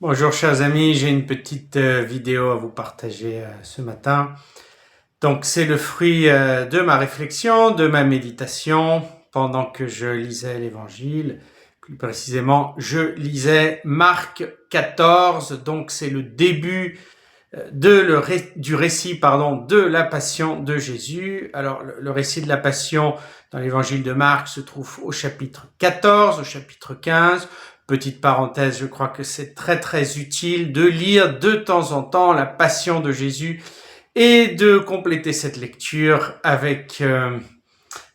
Bonjour chers amis, j'ai une petite vidéo à vous partager ce matin. Donc c'est le fruit de ma réflexion, de ma méditation pendant que je lisais l'évangile. Plus précisément, je lisais Marc 14, donc c'est le début du récit de la passion de Jésus. Alors le récit de la passion dans l'évangile de Marc se trouve au chapitre 14, au chapitre 15. Petite parenthèse, je crois que c'est très très utile de lire de temps en temps la passion de Jésus et de compléter cette lecture avec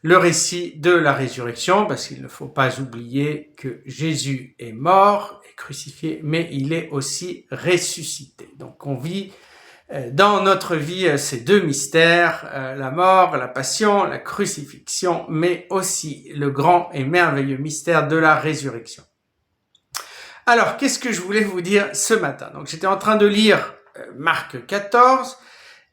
le récit de la résurrection, parce qu'il ne faut pas oublier que Jésus est mort et crucifié, mais il est aussi ressuscité. Donc on vit dans notre vie ces deux mystères, la mort, la passion, la crucifixion, mais aussi le grand et merveilleux mystère de la résurrection. Alors, qu'est-ce que je voulais vous dire ce matin? Donc, j'étais en train de lire Marc 14,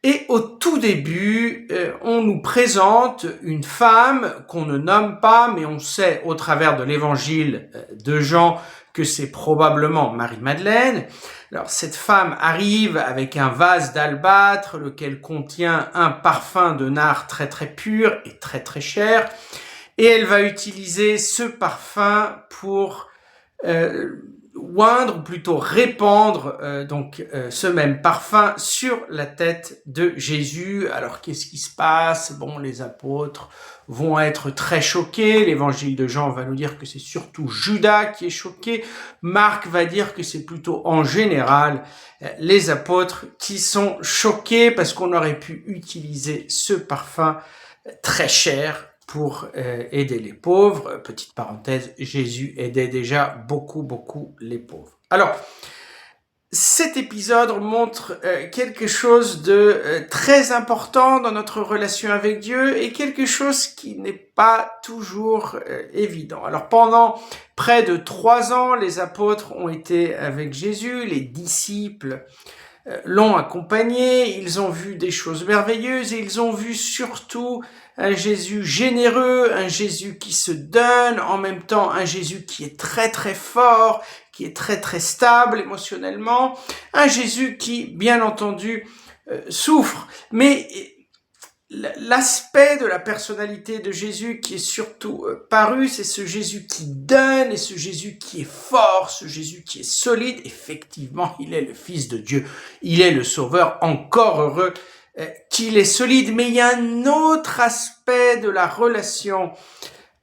et au tout début, on nous présente une femme qu'on ne nomme pas, mais on sait au travers de l'évangile de Jean que c'est probablement Marie-Madeleine. Alors, cette femme arrive avec un vase d'albâtre, lequel contient un parfum de nard très très pur et très très cher, et elle va utiliser ce parfum pour oindre, ou plutôt répandre ce même parfum sur la tête de Jésus. Alors qu'est-ce qui se passe? Bon, les apôtres vont être très choqués. L'évangile de Jean va nous dire que c'est surtout Judas qui est choqué. Marc va dire que c'est plutôt en général les apôtres qui sont choqués parce qu'on aurait pu utiliser ce parfum très cher pour aider les pauvres. Petite parenthèse, Jésus aidait déjà beaucoup les pauvres. Alors, cet épisode montre quelque chose de très important dans notre relation avec Dieu et quelque chose qui n'est pas toujours évident. Alors, pendant près de 3 ans, les apôtres ont été avec Jésus, les disciples l'ont accompagné, ils ont vu des choses merveilleuses et ils ont vu surtout un Jésus généreux, un Jésus qui se donne, en même temps un Jésus qui est très très fort, qui est très très stable émotionnellement, un Jésus qui, bien entendu, souffre. Mais l'aspect de la personnalité de Jésus qui est surtout paru, c'est ce Jésus qui donne et ce Jésus qui est fort, ce Jésus qui est solide. Effectivement, il est le Fils de Dieu, il est le Sauveur, encore heureux qu'il est solide. Mais il y a un autre aspect de la relation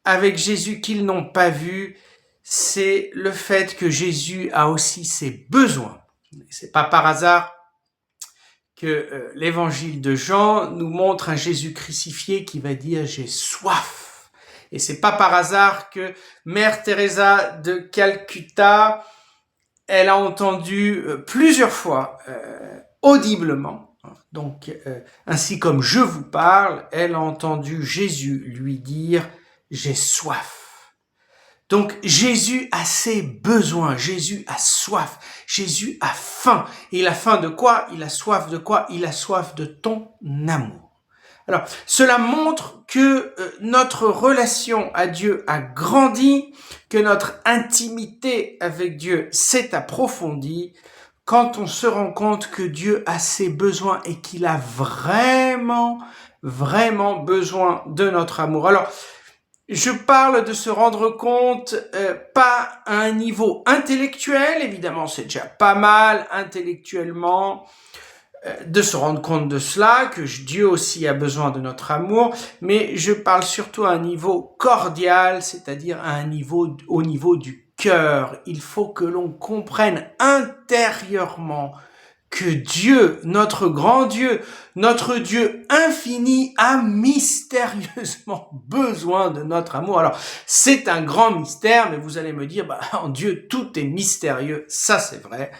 avec Jésus qu'ils n'ont pas vu, c'est le fait que Jésus a aussi ses besoins. C'est pas par hasard que l'évangile de Jean nous montre un Jésus crucifié qui va dire « j'ai soif ». Et c'est pas par hasard que Mère Teresa de Calcutta, elle a entendu plusieurs fois, audiblement, donc ainsi comme je vous parle, elle a entendu Jésus lui dire « j'ai soif ». Donc Jésus a ses besoins, Jésus a soif, Jésus a faim. Et il a faim de quoi? Il a soif de quoi? Il a soif de ton amour. Alors, cela montre que notre relation à Dieu a grandi, que notre intimité avec Dieu s'est approfondie quand on se rend compte que Dieu a ses besoins et qu'il a vraiment besoin de notre amour. Alors, je parle de se rendre compte, pas à un niveau intellectuel, évidemment c'est déjà pas mal intellectuellement, de se rendre compte de cela, que Dieu aussi a besoin de notre amour, mais je parle surtout à un niveau cordial, c'est-à-dire au niveau du cœur. Il faut que l'on comprenne intérieurement que Dieu, notre grand Dieu, notre Dieu infini a mystérieusement besoin de notre amour. Alors, c'est un grand mystère, mais vous allez me dire, en Dieu, tout est mystérieux. Ça, c'est vrai.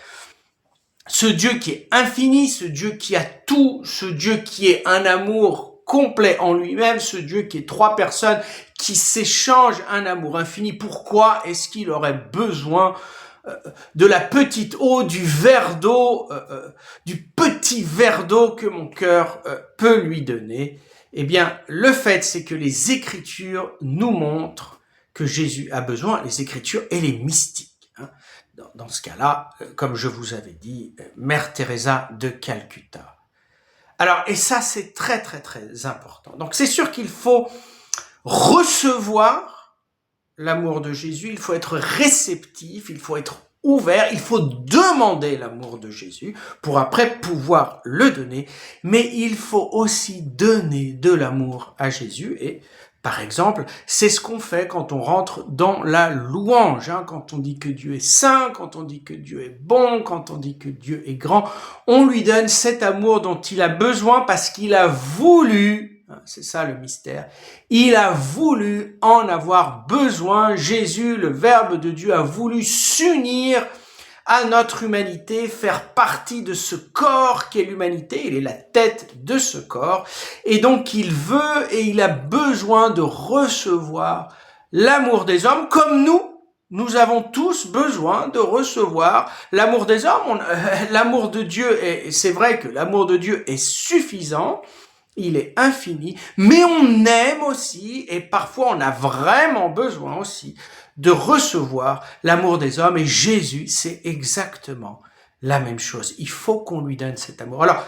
Ce Dieu qui est infini, ce Dieu qui a tout, ce Dieu qui est un amour complet en lui-même, ce Dieu qui est 3 personnes qui s'échangent un amour infini. Pourquoi est-ce qu'il aurait besoin de la petite eau, du verre d'eau, du petit verre d'eau que mon cœur peut lui donner? Eh bien, le fait, c'est que les Écritures nous montrent que Jésus a besoin, les Écritures et les mystiques. Dans ce cas-là, comme je vous avais dit, Mère Teresa de Calcutta. Alors, et ça, c'est très, très, très important. Donc, c'est sûr qu'il faut recevoir l'amour de Jésus, il faut être réceptif, il faut être ouvert, il faut demander l'amour de Jésus pour après pouvoir le donner, mais il faut aussi donner de l'amour à Jésus et par exemple, c'est ce qu'on fait quand on rentre dans la louange, quand on dit que Dieu est saint, quand on dit que Dieu est bon, quand on dit que Dieu est grand, on lui donne cet amour dont il a besoin parce qu'il a voulu, c'est ça le mystère, il a voulu en avoir besoin. Jésus, le Verbe de Dieu, a voulu s'unir à notre humanité, faire partie de ce corps qu'est l'humanité, il est la tête de ce corps, et donc il veut et il a besoin de recevoir l'amour des hommes, comme nous avons tous besoin de recevoir l'amour des hommes. L'amour de Dieu, c'est vrai que l'amour de Dieu est suffisant, il est infini, mais on aime aussi, et parfois on a vraiment besoin aussi, de recevoir l'amour des hommes, et Jésus, c'est exactement la même chose. Il faut qu'on lui donne cet amour. Alors,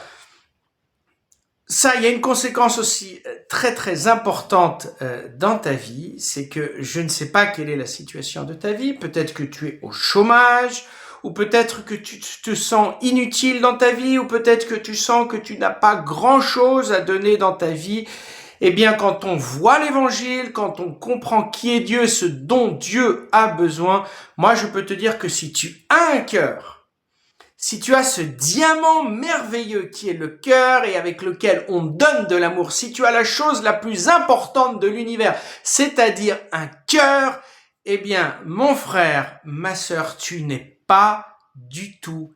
ça, il y a une conséquence aussi très très importante dans ta vie, c'est que je ne sais pas quelle est la situation de ta vie, peut-être que tu es au chômage, ou peut-être que tu te sens inutile dans ta vie, ou peut-être que tu sens que tu n'as pas grand-chose à donner dans ta vie. Eh bien, quand on voit l'évangile, quand on comprend qui est Dieu, ce dont Dieu a besoin, moi je peux te dire que si tu as un cœur, si tu as ce diamant merveilleux qui est le cœur et avec lequel on donne de l'amour, si tu as la chose la plus importante de l'univers, c'est-à-dire un cœur, eh bien, mon frère, ma sœur, tu n'es pas du tout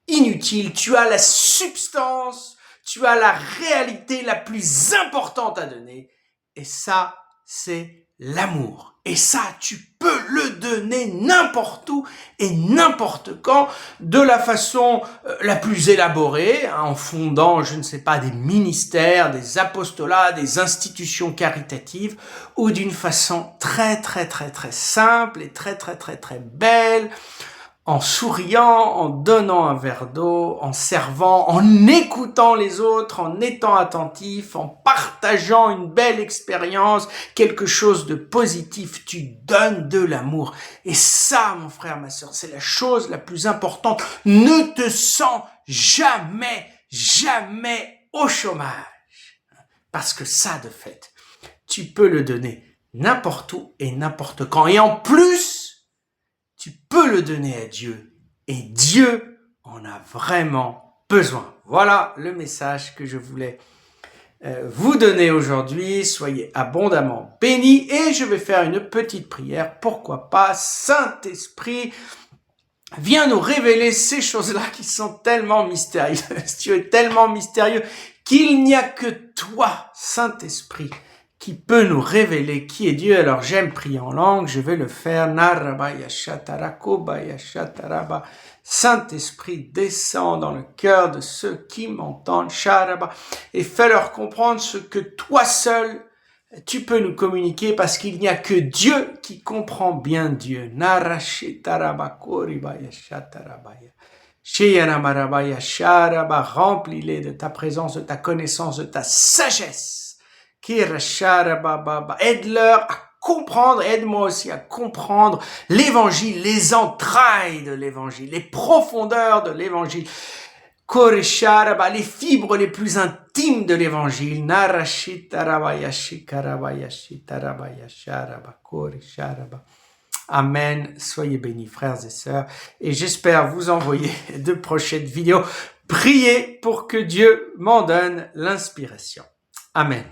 inutile, tu as la substance, tu as la réalité la plus importante à donner, et ça, c'est l'amour. Et ça, tu peux le donner n'importe où et n'importe quand, de la façon la plus élaborée, en fondant, je ne sais pas, des ministères, des apostolats, des institutions caritatives, ou d'une façon très, très, très, très simple et très, très, très, très belle, en souriant, en donnant un verre d'eau, en servant, en écoutant les autres, en étant attentif, en partageant une belle expérience, quelque chose de positif. Tu donnes de l'amour. Et ça, mon frère, ma sœur, c'est la chose la plus importante. Ne te sens jamais, jamais au chômage. Parce que ça, de fait, tu peux le donner n'importe où et n'importe quand. Et en plus, tu peux le donner à Dieu et Dieu en a vraiment besoin. Voilà le message que je voulais vous donner aujourd'hui. Soyez abondamment bénis et je vais faire une petite prière. Pourquoi pas, Saint-Esprit, viens nous révéler ces choses-là qui sont tellement mystérieuses. Tu es tellement mystérieux qu'il n'y a que toi, Saint-Esprit, qui peut nous révéler qui est Dieu. Alors j'aime prier en langue, je vais le faire. Saint-Esprit, descend dans le cœur de ceux qui m'entendent, et fais-leur comprendre ce que toi seul, tu peux nous communiquer, parce qu'il n'y a que Dieu qui comprend bien Dieu. Remplis-les de ta présence, de ta connaissance, de ta sagesse. Aide-leur à comprendre, aide-moi aussi à comprendre l'évangile, les entrailles de l'évangile, les profondeurs de l'évangile, les fibres les plus intimes de l'évangile. Amen. Soyez bénis, frères et sœurs, et j'espère vous envoyer de prochaines vidéos. Priez pour que Dieu m'en donne l'inspiration. Amen.